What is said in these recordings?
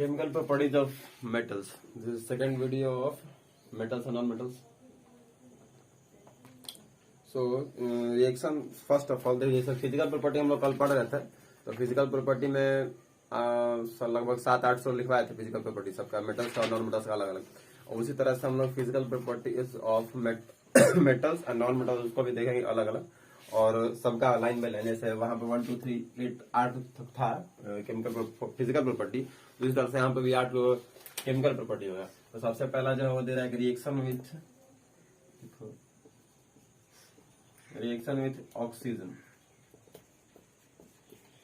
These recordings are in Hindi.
Chemical properties of metals. This is second video of metals and non-metals. So reaction first of all देखिए सर, फिजिकल प्रॉपर्टी हम लोग कल पढ़ रहे थे। तो फिजिकल प्रॉपर्टी में लगभग 700-800 लिखवाए थे फिजिकल प्रॉपर्टी सबका, मेटल्स और नॉन मेटल्स का अलग अलग। और उसी तरह से हम लोग physical properties of metals and non metals उसको भी देखेंगे अलग अलग, और सबका लाइन बाय लाइन। जैसे वहां पे 1 2 3 8 था केमिकल फिजिकल प्रॉपर्टी, तो इस तरह से यहाँ पे भी 8 केमिकल प्रॉपर्टी होगा। तो सबसे पहला जो है वो दे रहा है रिएक्शन विथ ऑक्सीजन।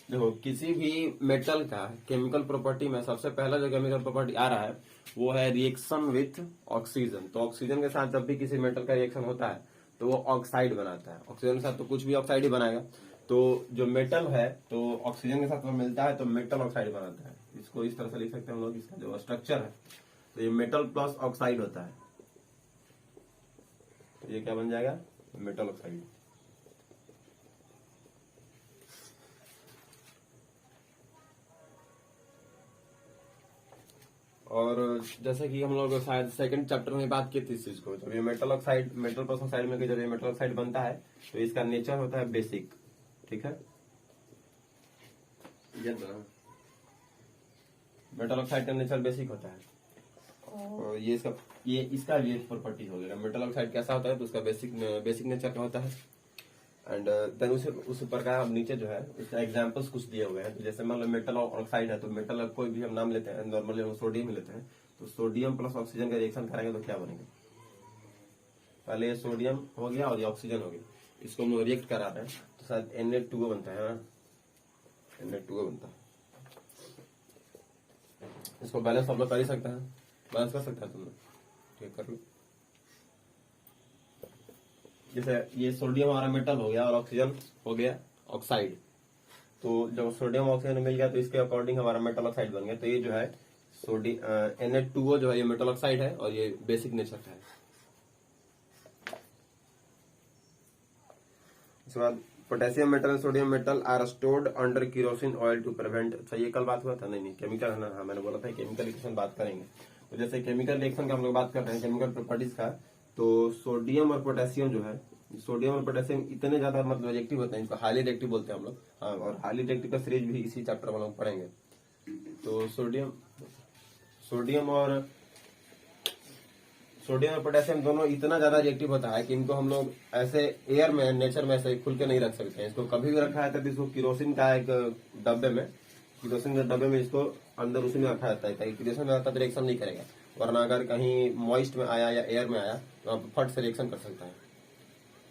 देखो किसी भी मेटल का केमिकल प्रॉपर्टी में सबसे पहला जो केमिकल प्रॉपर्टी आ रहा है वो है रिएक्शन विथ ऑक्सीजन। तो ऑक्सीजन के साथ जब भी किसी मेटल का रिएक्शन होता है तो वो ऑक्साइड बनाता है। ऑक्सीजन के साथ तो कुछ भी ऑक्साइड ही बनाएगा। तो जो मेटल है तो ऑक्सीजन के साथ वो मिलता है तो मेटल ऑक्साइड बनाता है। इसको इस तरह से लिख सकते हैं हम लोग, इसका जो स्ट्रक्चर है तो ये मेटल प्लस ऑक्साइड होता है, तो ये क्या बन जाएगा, मेटल ऑक्साइड। और जैसे कि हम लोग शायद सेकंड चैप्टर में बात की थी इस चीज को, जब ये metal oxide metal plus oxide में जब ये मेटल ऑक्साइड बनता है तो इसका नेचर होता है बेसिक। ठीक है, मेटल ऑक्साइड का नेचर बेसिक होता है। और ये इसका भी एक प्रॉपर्टी हो गया। मेटल ऑक्साइड कैसा होता है तो उसका बेसिक नेचर का होता है। एंड देन उस ऊपर का अब नीचे जो है उसका एग्जांपल्स कुछ दिए हुए हैं। तो जैसे मान लो मेटल ऑक्साइड है तो मेटल कोई भी हम नाम लेते हैं, नॉर्मली हम सोडियम लेते हैं। तो सोडियम प्लस ऑक्सीजन का रिएक्शन करेंगे तो क्या बनेगा, पहले ये सोडियम हो गया और ये ऑक्सीजन हो गया, इसको हम लोग रिएक्ट करा रहे हैं तो शायद Na2O बनता है। Na2O बनता है। इसको बैलेंस आप लोग कर ही सकते हैं, बैलेंस कर सकते हैं तुम लोग, ठीक कर लो। जैसे ये सोडियम हमारा मेटल हो गया और ऑक्सीजन हो गया ऑक्साइड। तो जब सोडियम ऑक्सीजन मिल गया तो इसके अकॉर्डिंग हमारा मेटल ऑक्साइड बन गया। तो ये जो है Na2O जो है ये मेटल ऑक्साइड है और ये बेसिक नेचर का है। इसके बाद potassium metal and sodium metal are stored under kerosene oil to prevent. अच्छा ये कल बात हुआ था, नहीं केमिकल है ना, हाँ मैंने बोला था केमिकल रिएक्शन बात करेंगे। तो जैसे केमिकल रिएक्शन का हम लोग बात कर रहे हैं, केमिकल प्रॉपर्टीज का, तो सोडियम और पोटेशियम जो है, सोडियम और पोटेशियम इतने ज्यादा मतलब रिएक्टिव होते हैं, इनको हाईली रिएक्टिव बोलते हैं हम लोग। हाँ, और हाईली रिएक्टिव का सीरीज भी इसी चैप्टर में हम लोग पढ़ेंगे। तो सोडियम और पोटेशियम दोनों इतना ज्यादा रिएक्टिव होता है कि इनको हम लोग ऐसे एयर में नेचर में ऐसे खुल के नहीं रख सकते हैं। इसको कभी भी रखा है तो इसको किरोसिन का एक डब्बे में, किरोसिन के डब्बे में इसको अंदर उसी में रखा जाता है ताकि किरोसिन में आता तो रिएक्शन नहीं करेगा, वरना अगर कहीं मॉइस्ट में आया या एयर में आया तो आप फट से रिएक्शन कर सकता है।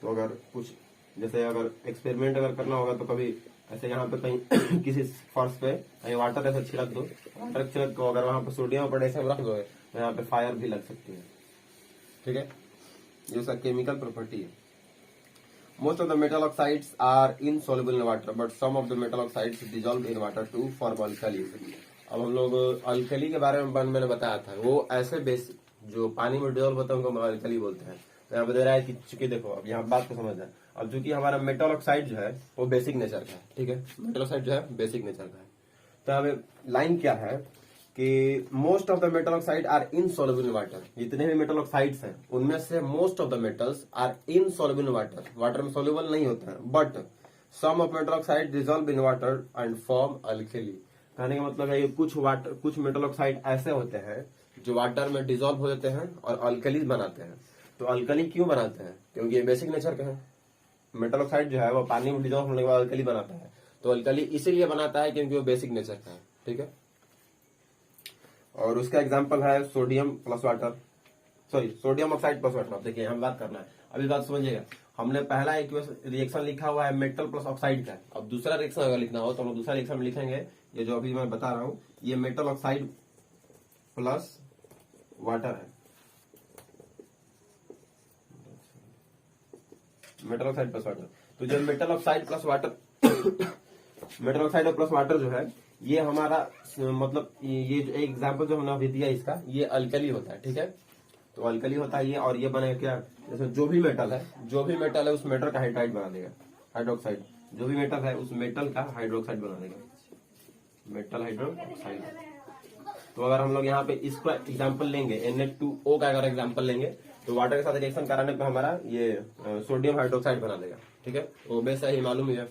तो अगर कुछ जैसे अगर एक्सपेरिमेंट अगर करना होगा तो कभी ऐसे यहाँ पे कहीं किसी फर्श पे कहीं वाटर ऐसे छिड़क दो, वाटर छिड़क को अगर वहां पे सोडियम पोटेशियम रख दो तो यहाँ पे फायर भी लग सकती है। ठीक है, ये उसका केमिकल प्रॉपर्टी है। Most of the metal oxides are insoluble in water but some of the metal oxides dissolve in water to form alkali. अब हम लोग अल्कली के बारे में मैंने बताया था, वो ऐसे बेस जो पानी में डिसॉल्व होता है उनको अल्कली बोलते हैं। तो यहाँ पे दे रहा है कि चूंकि देखो अब यहाँ बात को समझना है। अब चूंकि हमारा मेटल ऑक्साइड जो है वो बेसिक नेचर का है, ठीक है, मेटल ऑक्साइड जो है बेसिक नेचर का है। तो हमें लाइन क्या है कि most of the metal oxide are insoluble in water. जितने भी मेटल ऑक्साइड्स हैं उनमें से most of the metals are insoluble in water, water में सॉल्युबल नहीं होते हैं। But some of metal oxide dissolve in water and form alkali. कहने का मतलब है कुछ मेटल ऑक्साइड ऐसे होते हैं जो वाटर में डिसॉल्व हो जाते हैं और अल्कली बनाते हैं। तो अल्कली क्यों बनाते हैं, क्योंकि ये बेसिक नेचर का है। मेटल ऑक्साइड जो है वो पानी में डिसॉल्व होने के बाद अल्कली बनाता है। तो अल्कली इसीलिए बनाता है क्योंकि वो बेसिक नेचर का है। ठीक है, और उसका एग्जांपल है sodium plus water, sorry sodium oxide plus water. अब देखिए हम बात करना है, अभी बात समझिएगा। हमने पहला एक रिएक्शन लिखा हुआ है मेटल प्लस ऑक्साइड का। अब दूसरा रिएक्शन अगर लिखना हो तो हम दूसरा रिएक्शन में लिखेंगे, ये जो अभी मैं बता रहा हूँ ये मेटल ऑक्साइड प्लस वाटर है, मेटल ऑक्साइड प्लस वाटर। तो जो metal oxide plus water metal oxide plus water जो है ये हमारा मतलब ये जो एग्जांपल जो हमने अभी दिया इसका, ये अल्कली होता है। ठीक है, तो अल्कली होता है ये, और ये बनेगा क्या, जैसे जो भी मेटल है उस मेटल का हाइड्राइड बना देगा, हाइड्रोक्साइड। जो भी मेटल है उस मेटल का हाइड्रोक्साइड बना देगा, मेटल हाइड्रोक्साइड। तो अगर हम लोग यहाँ पे इसका एग्जाम्पल लेंगे Na2O का अगर एग्जाम्पल लेंगे तो वाटर के साथ रिएक्शन कराने पे हमारा ये सोडियम हाइड्रोक्साइड बना देगा। ठीक है, वो बेस ही मालूम ही है।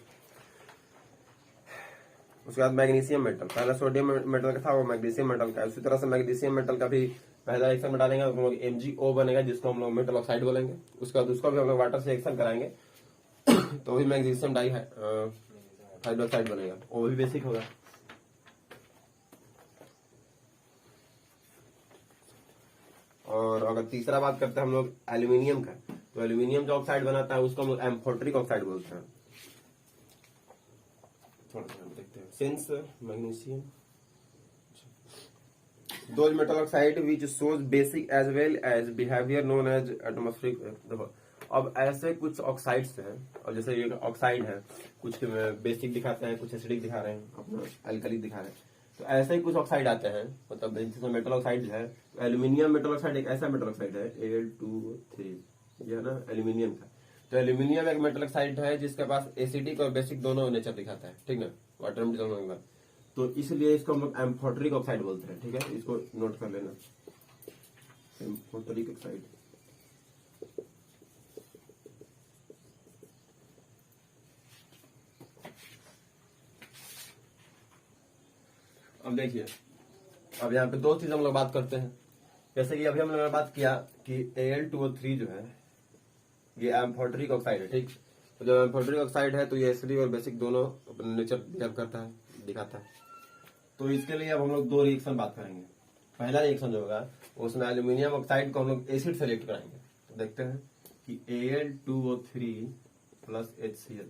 उसके बाद मैग्नीशियम मेटल, पहला सोडियम मेटल का था वो मैग्नीशियम मेटल का। उसी तरह से मैग्नीशियम मेटल का भी पहला रिएक्शन में डालेंगे हम लोग MgO बनेगा, जिसको हम लोग मेटल ऑक्साइड बोलेंगे। उसके बाद उसको भी हम लोग वाटर से रिएक्शन कराएंगे तो भी मैग्नीशियम डाई हाइड्रोक्साइड बनेगा, वो भी बेसिक होगा। और अगर तीसरा बात करते हैं हम लोग एल्यूमिनियम का, तो एल्यूमिनियम जो ऑक्साइड बनाता है उसको हम लोग एम्फोटरिक ऑक्साइड बोलते हैं। थोड़ा देखते हैं since magnesium those metal oxide which shows basic as well as behavior known as atmospheric। देखो अब ऐसे कुछ ऑक्साइड्स हैं, और जैसे ये ऑक्साइड है, कुछ बेसिक दिखाते हैं, कुछ एसिडिक दिखा रहे हैं, अपना अल्कली दिखा रहे हैं। तो ऐसे ही कुछ ऑक्साइड आते हैं, मतलब जैसे मेटल ऑक्साइड है, एल्यूमिनियम मेटल ऑक्साइड एक ऐसा मेटल ऑक्साइड है Al2O3, ये है ना एल्यूमिनियम का। तो एल्यूमिनियम एक मेटल ऑक्साइड है जिसके पास एसिडिक और बेसिक दोनों नेचर दिखाता है। ठीक ना, वाटर में, तो इसलिए इसको हम लोग एम्फोटरिक ऑक्साइड बोलते हैं। ठीक है, इसको नोट कर लेना, एम्फोटरिक ऑक्साइड। अब देखिए, अब यहाँ पे दो चीज हम लोग बात करते हैं। जैसे कि अभी हम लोगों ने बात किया कि Al2O3 जो है ये एम्फोटरिक ऑक्साइड है। ठीक, तो जब एम्फोटरिक ऑक्साइड है तो ये एसिडिक और बेसिक दोनों अपने नेचर बिहेव करता है, दिखाता है। तो इसके लिए अब हम लोग दो रिएक्शन बात करेंगे। पहला रिएक्शन जो होगा उसमें एल्यूमिनियम ऑक्साइड को हम लोग एसिड से रिएक्ट कराएंगे। तो देखते हैं कि Al2O3 प्लस HCl।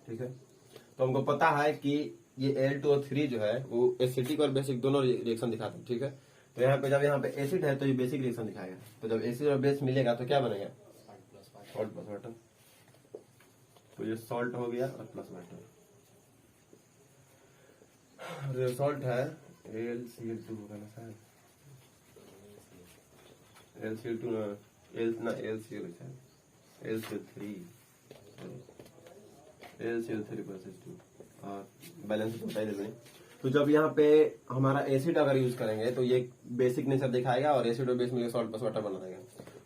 ठीक है, तो हमको पता है कि ये Al2O3 जो है वो एसिडिक और बेसिक दोनों रिएक्शन दिखाता है। ठीक है, तो यहाँ पे जब यहाँ पे एसिड है तो ये बेसिक रिएक्शन दिखाएगा। तो जब एसिड और बेस मिलेगा तो क्या बनेगा, सॉल्ट प्लस वाटर। तो ये सॉल्ट हो गया और प्लस वाटर। रिजल्ट है AlCl2 होगा ना सर, AlCl2 LCl है, AlCl3 प्लस H2 और बैलेंस बता ही देते। तो जब यहाँ पे हमारा एसिड अगर यूज करेंगे तो ये बेसिक नेचर दिखाएगा और एसिड और बेस मिलकर सॉल्ट प्लस वाटर बना देगा।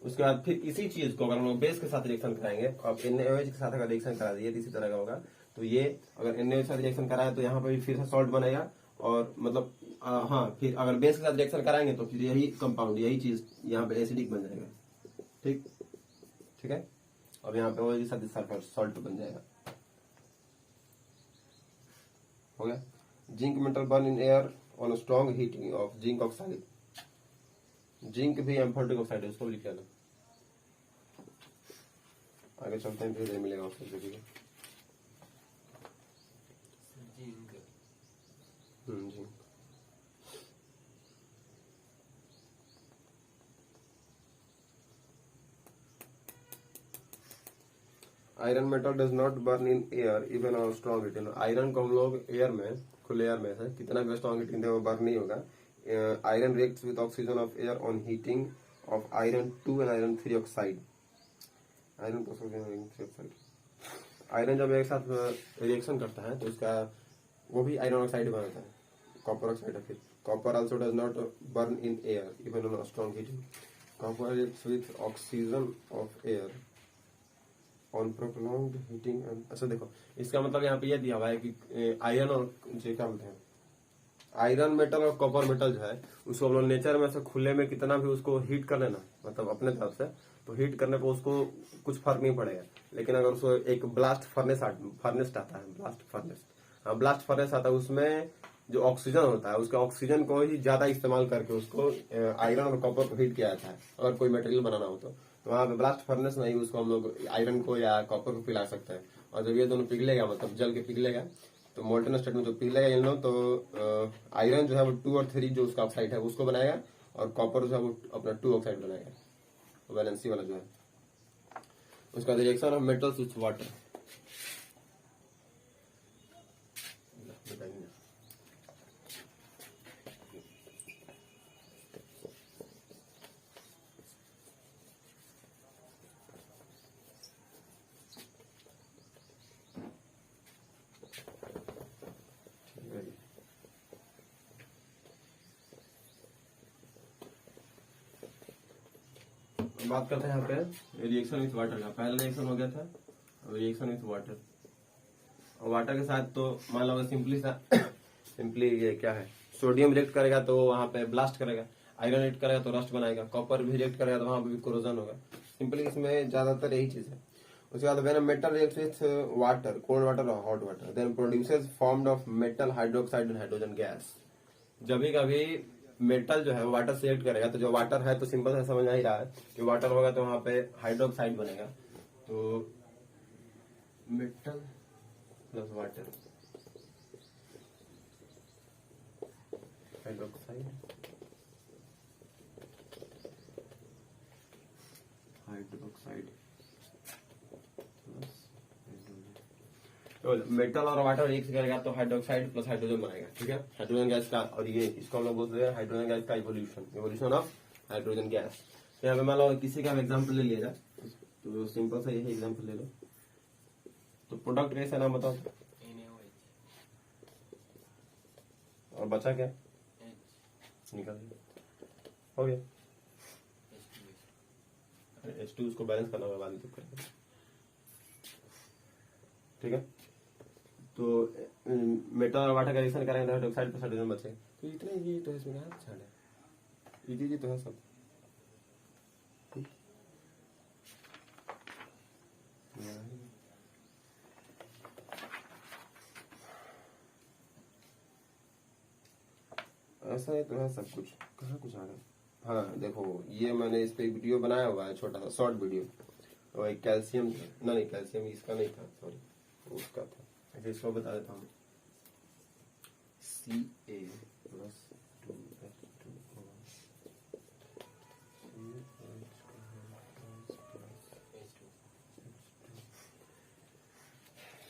उसके बाद फिर इसी चीज को अगर हम लोग बेस के साथ रिएक्शन कराएंगे, अब NaOH के साथ अगर रिएक्शन करा दिए तो इसी तरह का होगा। तो ये अगर NaOH के साथ रिएक्शन कराए तो यहाँ पे भी फिर से सॉल्ट बनेगा, और मतलब हाँ, फिर अगर बेस के साथ रिएक्शन कराएंगे तो फिर यही कंपाउंड, यही चीज यहाँ पे एसिडिक बन जाएगा। ठीक, ठीक है, अब यहाँ पे OH के साथ सल्फर सॉल्ट बन जाएगा। हो गया। Zinc metal burn in air on strong heating of zinc oxide. Zinc भी एम्फोटरिक ऑक्साइड है, उसको भी लिख लेना। आगे चलते हैं, फिर मिलेगा उसको। Zinc iron metal does not burn in air even on strong heating. Iron को हम लोग एयर में, खुले एयर में से कितना भी स्ट्रॉन्ग हीटिंग दे वो बर्न नहीं होगा। Iron reacts with oxygen of air on heating of iron 2 and iron 3 oxide. Iron iron जब एक साथ रिएक्शन करता है तो उसका वो भी आयरन ऑक्साइड बनाता है, कॉपर ऑक्साइड है। फिर copper also does not burn in air even on strong heating. Copper reacts with oxygen of air on prolonged heating. अच्छा देखो, इसका मतलब यहाँ पे यह दिया हुआ है कि आयरन और जो क्या बोलते हैं, आयरन मेटल और कॉपर मेटल जो है उसको हम लोग नेचर में से खुले में कितना भी उसको हीट कर लेना, मतलब अपने तरफ से, तो हीट करने पर उसको कुछ फर्क नहीं पड़ेगा। लेकिन अगर उसको एक ब्लास्ट फर्नेस आता है, ब्लास्ट फर्नेस आता है, उसमें जो ऑक्सीजन होता है उसके ऑक्सीजन को ही ज्यादा इस्तेमाल करके उसको आयरन और कॉपर को हीट किया जाता है अगर कोई मटेरियल बनाना हो तो वहां पे ब्लास्ट फर्नेस नहीं, उसको हम लोग आयरन को या कॉपर को पिला सकते हैं। और जब ये दोनों पिघलेगा, मतलब जल के पिघलेगा, तो मोल्टन स्टेट में जो पिघलेगा इन लोग, तो आयरन जो है वो 2 और 3 जो उसका ऑक्साइड है उसको बनाएगा, और कॉपर जो है वो अपना 2 ऑक्साइड बनाएगा, वैलेंसी वाला जो है। उसका reaction of metals with water. बात करते हैं यहाँ पे रिएक्शन विथ वाटर का। पहला रिएक्शन हो गया था रिएक्शन विथ वाटर, और वाटर के साथ तो मान लो सिंपली ये क्या है, सोडियम रिएक्ट करेगा तो वहां पे ब्लास्ट करेगा, आयरन रिएक्ट करेगा तो रस्ट बनाएगा, कॉपर भी रिएक्ट करेगा तो वहां पे भी कोरोजन होगा। सिंपली इसमें ज्यादातर यही चीज है। उसके बाद when metal reacts with water, cold water और hot water, then produces formed of metal hydroxide and hydrogen gas. जब भी कभी मेटल जो है वाटर से रिएक्ट करेगा तो जो वाटर है तो सिंपल से समझ आ ही रहा है कि वाटर होगा तो वहां पे हाइड्रोक्साइड बनेगा, तो मेटल प्लस वाटर हाइड्रोक्साइड तो मेटल और वाटर एक से करेगा तो हाइड्रोक्साइड प्लस हाइड्रोजन बनेगा, ठीक है, हाइड्रोजन गैस का। और ये इसको हम लोग बोलते हैं हाइड्रोजन गैस का इवोल्यूशन ऑफ हाइड्रोजन गैस। तो यहाँ पे मान लो किसी का एग्जाम्पल ले लिया जाए तो सिंपल सा यही एग्जाम्पल ले लो। तो प्रोडक्ट कैसा नाम बताओ, और बचा क्या, निकल हो गया। H2 उसको बैलेंस करना होगा बाद में करेंगे, ठीक है। तो मेटल और वाटर का रिएक्शन करेंगे तो हाइड्रोक्साइड प्लस हाइड्रोजन बचे। तो इतने ये तो इसमें है, इजी तो है सब। ऐसा ही तो है सब कुछ, कहाँ कुछ आ रहा है। हाँ देखो, ये मैंने इस पे वीडियो बनाया हुआ है, छोटा सा शॉर्ट वीडियो। तो एक कैल्शियम नहीं, कैल्शियम इसका नहीं था, सॉरी उसका था। अच्छा इसको बता देता हूँ, Ca प्लस 2H2O,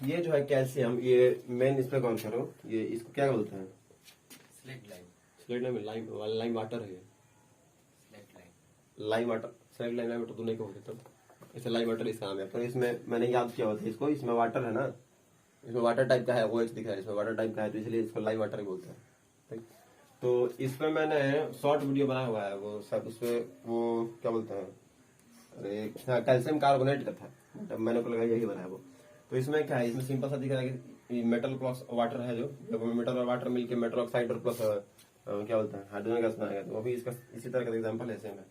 ये जो है कैल्शियम, ये मेन इस पे कौन करो, ये इसको क्या बोलते हैं, स्लेट लाइम, लाइम वाटर है, lime water, slate lime water तो नहीं कहोगे तब, इसे लाइम वाटर इसका नाम है। तो इसमें मैंने याद किया होता है इसको, इसमें वाटर है ना, इसमें वाटर टाइप का है, वो दिख रहा है, इसमें वाटर टाइप का है तो इसलिए इसको लाइम वाटर ही बोलते हैं, ठीक। तो इसमें मैंने शॉर्ट वीडियो बनाया हुआ है, वो सब उसमें वो क्या बोलते हैं, अरे कैल्शियम कार्बोनेट का था, मैंने को लगा यही बनाया वो। तो इसमें क्या है, इसमें सिंपल सा दिख रहा है कि मेटल प्लस वाटर है, जो मेटल और वाटर मिलकर मेटल ऑक्साइड और प्लस क्या बोलते हैं हाइड्रोजन गैस बनाएगा, तो वो भी इसका इसी तरह का एग्जाम्पल है सेम है।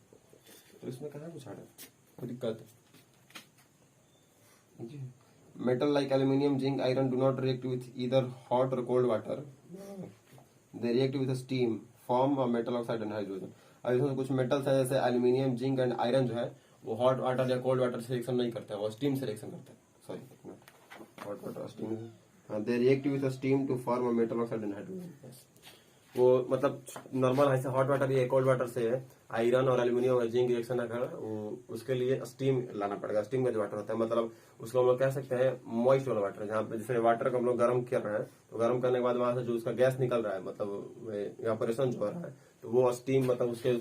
तो इसमें कहाँ कुछ आ रहा है, कोई दिक्कत है। Metal like aluminium, zinc, iron do not react with either hot और cold water, they react with steam, form of metal oxide and hydrogen. अब इसमें कुछ मेटल्स है जैसे एल्यूमिनियम, जिंक एंड आयरन जो है वो हॉट वाटर या कोल्ड वाटर से रिएक्शन नहीं करता है, वो स्टीम से रिएक्शन करता है, sorry hot water steam, they react with steam to form metal oxide and hydrogen. वो मतलब नॉर्मल ऐसे हॉट वाटर या कोल्ड वाटर से आयरन और एल्यूमिनियम और जिंक रिएक्शन ना कर, उसके लिए स्टीम लाना पड़ेगा। स्टीम का जो वाटर होता है मतलब उसको हम लोग कह सकते हैं मॉइस्ट वाला वाटर, जहाँ पे जैसे वाटर को हम लोग गर्म कर रहे हैं तो गर्म करने के बाद वहां से जो उसका गैस निकल रहा है, मतलब इवेपोरेशन जो हो रहा है, तो वो स्टीम, मतलब उसके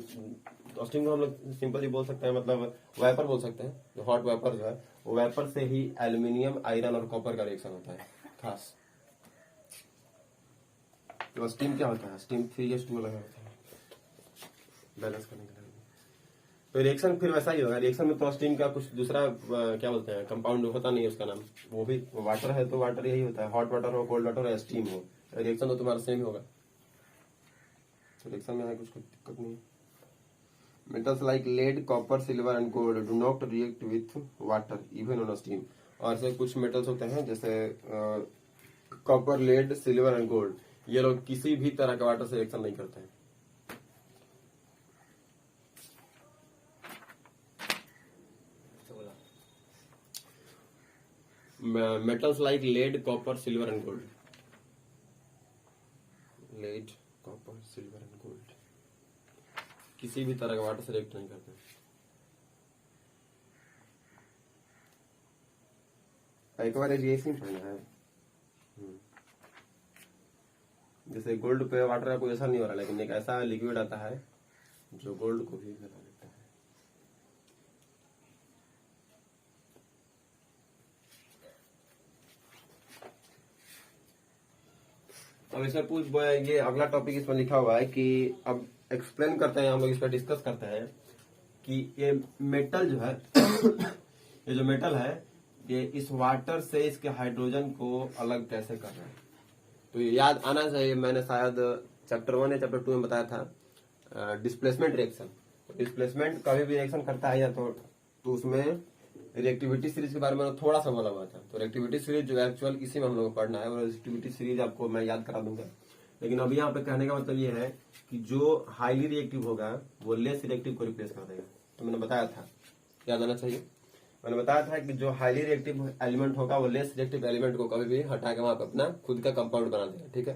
स्टीम को हम लोग सिंपली बोल सकते हैं, मतलब वेपर बोल सकते हैं। जो हॉट वेपर जो है वो वेपर से ही एल्यूमिनियम, आयरन और कॉपर का रिएक्शन होता है खास। तो स्टीम क्या होता है, स्टीम 3H2 लगा होता है बैलेंस करने के लिए। तो रिएक्शन फिर वैसा ही होगा, रिएक्शन में तो स्टीम का कुछ दूसरा क्या बोलते हैं कंपाउंड होता नहीं है उसका नाम, वो भी वाटर है तो वाटर यही होता है, हॉट वाटर हो, कोल्ड वाटर हो या स्टीम हो, रिएक्शन तो तुम्हारा सेम ही होगा। तो रिएक्शन में कुछ दिक्कत नहीं। Metals like lead, copper, silver and gold do not react with water even on steam. और ऐसे कुछ मेटल्स होते हैं जैसे copper, lead, silver and gold, ये लोग किसी भी तरह का वाटर से रिएक्शन नहीं करते हैं। Metals like lead, copper, silver and gold, lead, copper, silver and gold किसी भी तरह का वाटर से रिएक्ट नहीं करते। एक बार रिएक्शन पढ़ना है, जैसे गोल्ड पे वाटर का कोई असर नहीं हो रहा, लेकिन एक ऐसा लिक्विड आता है जो गोल्ड को भी गला देता है। अब इसमें ये अगला टॉपिक इसमें लिखा हुआ है कि अब एक्सप्लेन करते हैं हम लोग, इस पर डिस्कस करते हैं कि ये मेटल जो है ये जो मेटल है ये इस वाटर से इसके हाइड्रोजन को अलग कैसे कर रहे हैं। तो ये याद आना चाहिए, मैंने शायद चैप्टर 1 या चैप्टर 2 में बताया था डिस्प्लेसमेंट रिएक्शन। डिस्प्लेसमेंट कभी भी रिएक्शन करता है या तो उसमें रिएक्टिविटी सीरीज के बारे में थोड़ा सा बोला हुआ था। तो रिएक्टिविटी सीरीज जो एक्चुअल इसी में हम लोग को पढ़ना है, और रिएक्टिविटी सीरीज आपको मैं याद करा दूंगा। लेकिन अभी यहाँ पे कहने का मतलब ये है कि जो हाईली रिएक्टिव होगा वो लेस रिएक्टिव को रिप्लेस कर देगा। तो मैंने बताया था, याद आना चाहिए, मैंने बताया था कि जो हाईली रिएक्टिव एलिमेंट होगा वो लेस रिएक्टिव एलिमेंट को कभी भी हटा के वहां पे अपना खुद का कंपाउंड बना देगा। ठीक है,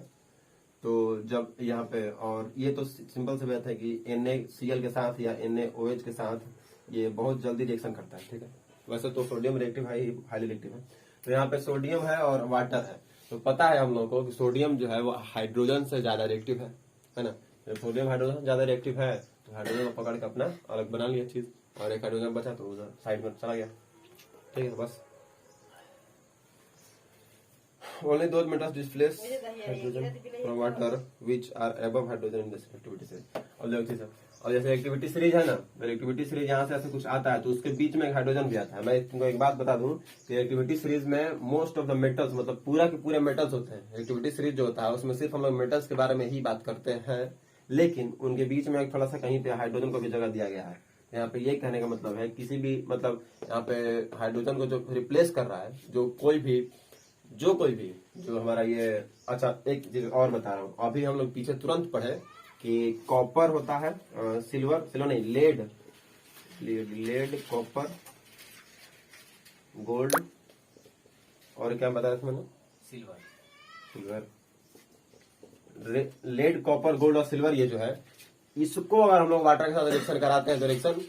तो जब यहाँ पे, और ये तो सिंपल सी बात है कि NaCl के साथ या NaOH के साथ ये बहुत जल्दी रिएक्शन करता है। ठीक है, वैसे तो सोडियम रिएक्टिव हाईली रिएक्टिव है। तो यहाँ पे सोडियम है और वाटर है। तो पता है हम लोगों को कि सोडियम जो है वो हाइड्रोजन से ज्यादा रिएक्टिव है ना। जब सोडियम हाइड्रोजन ज्यादा रिएक्टिव है तो हाइड्रोजन को पकड़ के अपना अलग बना लिया चीज, और एक हाइड्रोजन बचा तो उधर साइड में चला गया। ठीक है, बस only those metals displace hydrogen from water which are above hydrogen in this reactivity series। अब देखिए सर, और जैसे एक्टिविटी सीरीज है ना, तो एक्टिविटी सीरीज यहाँ से ऐसे कुछ आता है तो उसके बीच में एक हाइड्रोजन भी आता है। मैं तुमको एक बात बता दूं कि एक्टिविटी सीरीज में मोस्ट ऑफ द मेटल्स, मतलब पूरा के पूरे मेटल्स होते हैं। एक्टिविटी सीरीज जो होता है उसमें सिर्फ हम लोग मेटल्स के बारे में ही बात करते हैं, लेकिन उनके बीच में थोड़ा सा कहीं पे हाइड्रोजन को भी जगह दिया गया है। यहाँ पे ये कहने का मतलब है किसी भी, मतलब यहाँ पे हाइड्रोजन को जो रिप्लेस कर रहा है, जो कोई भी जो हमारा ये, अच्छा एक चीज और बता रहा हूँ, अभी हम लोग पीछे तुरंत पढ़े कि कॉपर होता है, सिल्वर नहीं, लेड कॉपर गोल्ड, और क्या बताया था मैंने, सिल्वर लेड कॉपर गोल्ड और सिल्वर, ये जो है इसको अगर हम लोग वाटर के साथ रिएक्शन कराते हैं तो रिएक्शन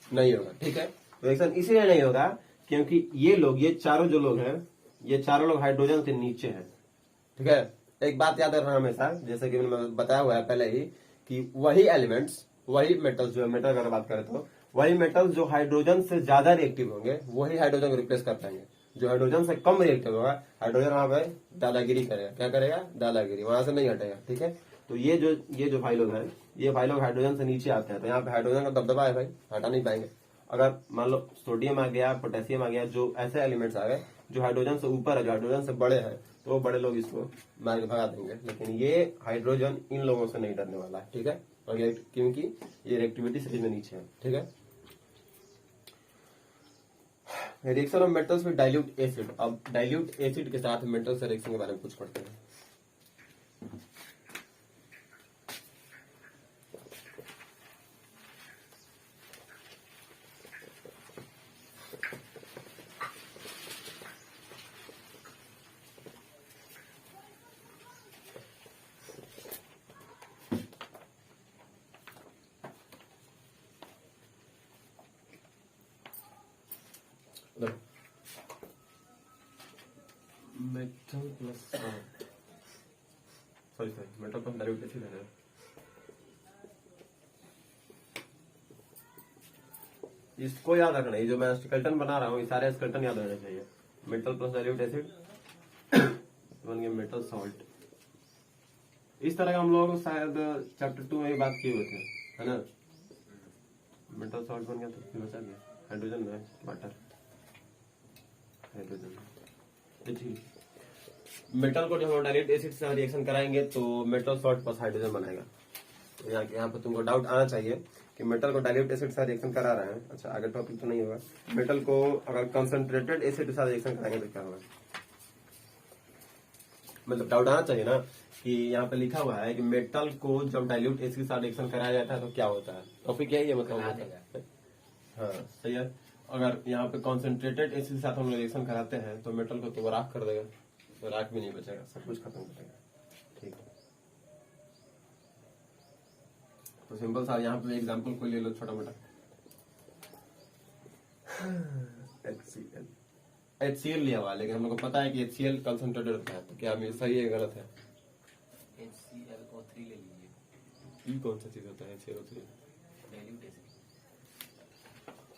नहीं होगा। ठीक है, रिएक्शन इसलिए नहीं होगा क्योंकि ये चारों जो लोग हैं, ये चारों लोग हाइड्रोजन के नीचे हैं। ठीक है, एक बात याद रखना हमेशा, जैसे कि मैंने बताया हुआ है पहले ही कि वही एलिमेंट्स, वही मेटल्स, जो मेटल अगर बात करें तो वही मेटल्स जो हाइड्रोजन से ज्यादा रिएक्टिव होंगे वही हाइड्रोजन को रिप्लेस कर पाएंगे। जो हाइड्रोजन से कम रिएक्टिव होगा, हाइड्रोजन वहां पे दादागिरी करेगा। क्या करेगा? दादागिरी, वहां से नहीं हटेगा। ठीक है, तो ये जो भाई लोग हैं, ये भाई लोग हाइड्रोजन से नीचे आते हैं, तो यहाँ पे हाइड्रोजन का दबदबा है भाई, हटा नहीं पाएंगे। अगर मान लो सोडियम आ गया, पोटेशियम आ गया, जो ऐसे एलिमेंट्स आ गए जो हाइड्रोजन से ऊपर है, जो हाइड्रोजन से बड़े हैं, तो वो बड़े लोग इसको मार के भगा देंगे। लेकिन ये हाइड्रोजन इन लोगों से नहीं डरने वाला है। ठीक है, और ये क्योंकि ये रिएक्टिविटी सीरीज में नीचे है। ठीक है, reaction of metals with dilute acid. अब डाइल्यूट एसिड के साथ मेटल से रिएक्शन के बारे में कुछ पढ़ते हैं। Metal plus sorry metal plus dilute acid है। इसको याद रखना, ये जो मैं स्केलेटन बना रहा हूँ, ये सारे स्केलेटन याद रहने चाहिए। मेटल प्लस डाइल्यूट एसिड बन गया मेटल सॉल्ट। इस तरह का हम लोग शायद चैप्टर 2 में बात किए हुए थे, है ना। मेटल सॉल्ट बन गया तो फिर बचा गया हाइड्रोजन में वाटर, हाइड्रोजन मेटल को जब हम डायरेक्ट एसिड से रिएक्शन कराएंगे तो मेटल सॉल्ट प्लस हाइड्रोजन बनाएगा। तो यहाँ पर तुमको डाउट आना चाहिए कि मेटल को डाइल्यूट एसिड के साथ रिएक्शन करा रहे हैं। अच्छा, आगे टॉपिक तो नहीं होगा। मेटल को अगर कंसंट्रेटेड एसिड के साथ रिएक्शन कराएंगे तो क्या होगा, मतलब डाउट आना चाहिए ना कि यहाँ पे लिखा हुआ है कि मेटल को जब डाइल्यूट एसिड के साथ रिएक्शन कराया जाता है तो क्या होता है। टॉपिक यही है, मतलब हाँ सही है। अगर यहाँ पे कॉन्सेंट्रेटेड एसिड के साथ हम रिएक्शन कराते हैं तो मेटल को तो राख कर देगा, तो राख भी नहीं बचेगा, सब कुछ खत्म कर देगा। ठीक है, तो सिंपल सा यहाँ पे एग्जांपल कोई ले लो छोटा मोटा। HCl लिया हुआ, लेकिन हम लोग को पता है कि HCl कंसंट्रेटेड होता है, तो क्या सही है गलत है? HClO3 ले लीजिए। ये कौन सा चीज होता है HClO3?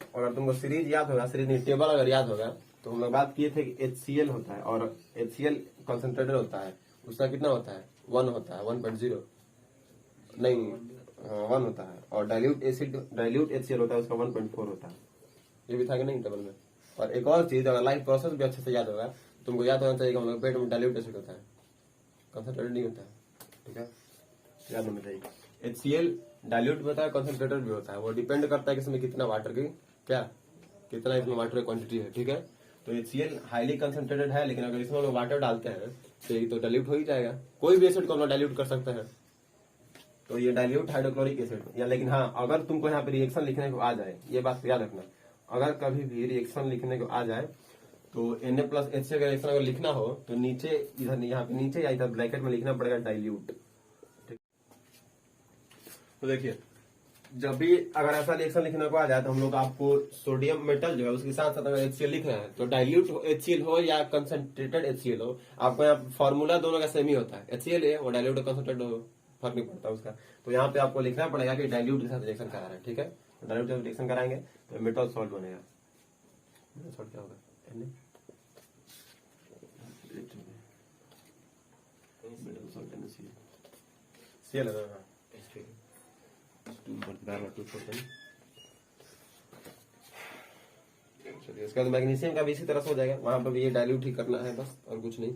अगर तुमको सीरीज याद होगा, सीरीज नहीं टेबल अगर याद होगा, तो हम लोग बात किए थे कि HCl होता है और HCl कंसंट्रेटेड होता है, उसका कितना होता है? 1 होता है, 1.0 नहीं 1 होता है, और डाइल्यूट HCl होता है उसका 1.4 होता है। ये भी था कि नहीं टेबल में। और एक और चीज, अगर लाइफ प्रोसेस भी अच्छे से याद होगा, तुमको याद होना चाहिए कि हम लोग पेट में डाइल्यूट एसिड होता है, कंसंट्रेटेड नहीं होता है, ठीक है, याद होना चाहिए। HCl डाइल्यूट भी होता है, कंसंट्रेटेड भी होता है, वो डिपेंड करता है कि इसमें कितना वाटर की कितना इसमें वाटर की क्वांटिटी है, ठीक है। तो HCl हाईली कंसंट्रेटेड है, लेकिन अगर इसमें हम लोग वाटर डालते हैं तो ये तो डाइल्यूट हो ही जाएगा। कोई भी एसिड को हम लोग डाइल्यूट कर सकते हैं, तो ये डाइल्यूट हाइड्रोक्लोरिक एसिड या। लेकिन हाँ, अगर तुमको यहाँ पे रिएक्शन लिखने को आ जाए, ये बात याद रखना, अगर कभी भी रिएक्शन लिखने को आ जाए तो Na+HCl का रिएक्शन अगर लिखना हो तो नीचे इधर, यहाँ पे नीचे या इधर ब्रैकेट में लिखना पड़ेगा डाइल्यूट। तो देखिए, जब भी अगर ऐसा रिएक्शन लिखने को आ जाए तो हम लोग आपको सोडियम मेटल जो है उसके साथ साथ अगर HCl लिख रहे हैं, तो डाइल्यूट HCl हो या कंसंट्रेटेड HCl हो, आपको यहाँ फॉर्मूला दोनों का सेम ही होता है। HCl है वो डाइल्यूट कंसंट्रेटेड हो, फर्क नहीं पड़ता उसका। तो यहाँ पे आपको लिखना पड़ेगा कि डाइल्यूट के साथ रिएक्शन करा रहे हैं, ठीक है। तो डाइल्यूट के साथ रिएक्शन कराएंगे तो मेटल सॉल्ट बनेगा। मेटल सॉल्ट क्या होगा? CL है ना, चलिए उसके बाद मैग्नीशियम का भी इसी तरह से हो जाएगा, वहां पर भी ये डाइल्यूट ही करना है बस, और कुछ नहीं।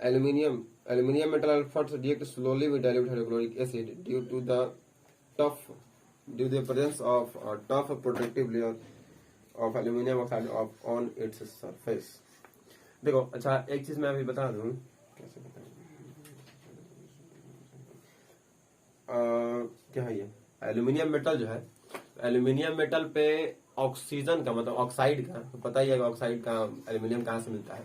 एल्यूमिनियम मेटल अल्फाट्स react slowly with dilute hydrochloric acid due to the presence of tough protective layer of aluminium oxide on its surface. देखो अच्छा, एक चीज मैं अभी बता दूं, कैसे बताऊं, क्या है ये एल्यूमिनियम मेटल जो है, एल्यूमिनियम मेटल पे ऑक्सीजन का मतलब ऑक्साइड का, तो पता ही है ऑक्साइड का एल्यूमिनियम कहाँ से मिलता है।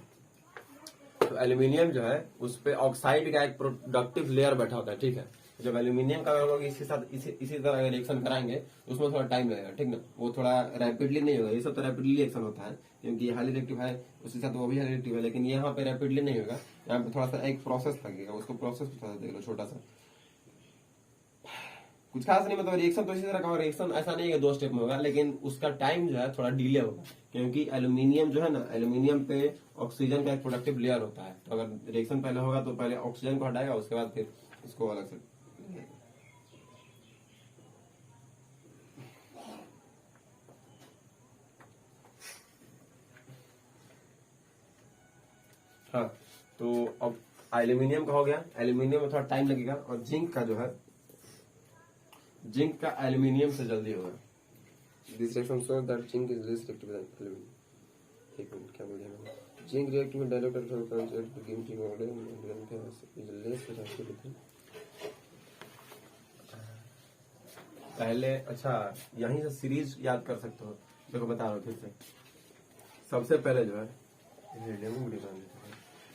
तो एल्यूमिनियम जो है उस पे ऑक्साइड का एक प्रोडक्टिव लेयर बैठा होता है, ठीक है। जब एल्यूमिनियम का हम लोग इसके साथ इसी तरह रिएक्शन कराएंगे तो उसमें थोड़ा टाइम लगेगा, ठीक ना, वो थोड़ा रैपिडली नहीं होगा। ये सब तो रैपिडली रिएक्शन होता है क्योंकि ये हाईली रिएक्टिव है, उसके साथ वो भी हाईली रिएक्टिव है, लेकिन यहाँ पे रैपिडली नहीं होगा, यहाँ पे थोड़ा सा एक प्रोसेस लगेगा। उसको प्रोसेस थोड़ा सा देख लो, छोटा सा, कुछ खास नहीं, मतलब रिएक्शन तो इसी तरह का रिएक्शन ऐसा नहीं है 2 स्टेप में होगा, लेकिन उसका टाइम जो है थोड़ा डिले होगा, क्योंकि एल्यूमिनियम जो है ना, एल्यूमिनियम पे ऑक्सीजन का एक प्रोडक्टिव लेयर होता है। तो अगर रिएक्शन पहले होगा तो पहले ऑक्सीजन को हटाएगा, उसके बाद फिर इसको अलग से। हाँ, तो अब एल्यूमिनियम का हो गया, एल्यूमिनियम में थोड़ा टाइम लगेगा, और जिंक का जो है, जिंक का एल्यूमिनियम से जल्दी होगा। This reaction shows that zinc is less reactive than aluminium. एक मिनट, क्या बोल दिया मैंने? Zinc react with dilute concentrate to give zinc oxide is less reactive than. पहले अच्छा, यहीं से सीरीज याद कर सकते हो, देखो बता रहा हूँ फिर से। सबसे पहले जो है,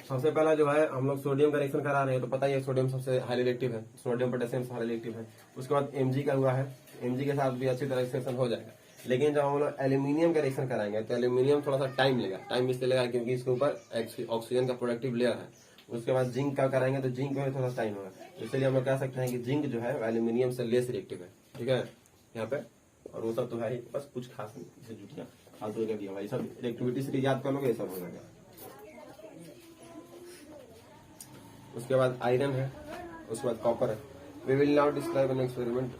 सबसे पहला जो है हम लोग सोडियम का रिएक्शन करा रहे हैं, तो पता ही है सोडियम सबसे हाईली रिएक्टिव है, सोडियम पोटेशियम हाईली रिएक्टिव है। उसके बाद Mg का हुआ है, Mg के साथ भी अच्छी तरह रिएक्शन हो जाएगा। लेकिन जब हम लोग एल्यूमिनियम का रिएक्शन कराएंगे तो एल्यूमिनियम थोड़ा सा टाइम लेगा, टाइम इसलिए लेगा क्योंकि इसके ऊपर ऑक्सीजन का प्रोडक्टिव लेयर है। उसके बाद जिंक का कराएंगे तो जिंक में थोड़ा सा टाइम होगा, इसलिए हम लोग कह सकते हैं कि जिंक जो है एल्यूमिनियम से लेस रिएक्टिव है, ठीक है यहाँ पे। और वो सब तो है ही, बस कुछ खास नहीं, इसे जुटिया फालतू कर दिया भाई, सब रिएक्टिविटी से याद कर लोगे, ये सब हो जाएगा। उसके बाद आयरन है, उसके बाद कॉपर है। We will now describe an experiment.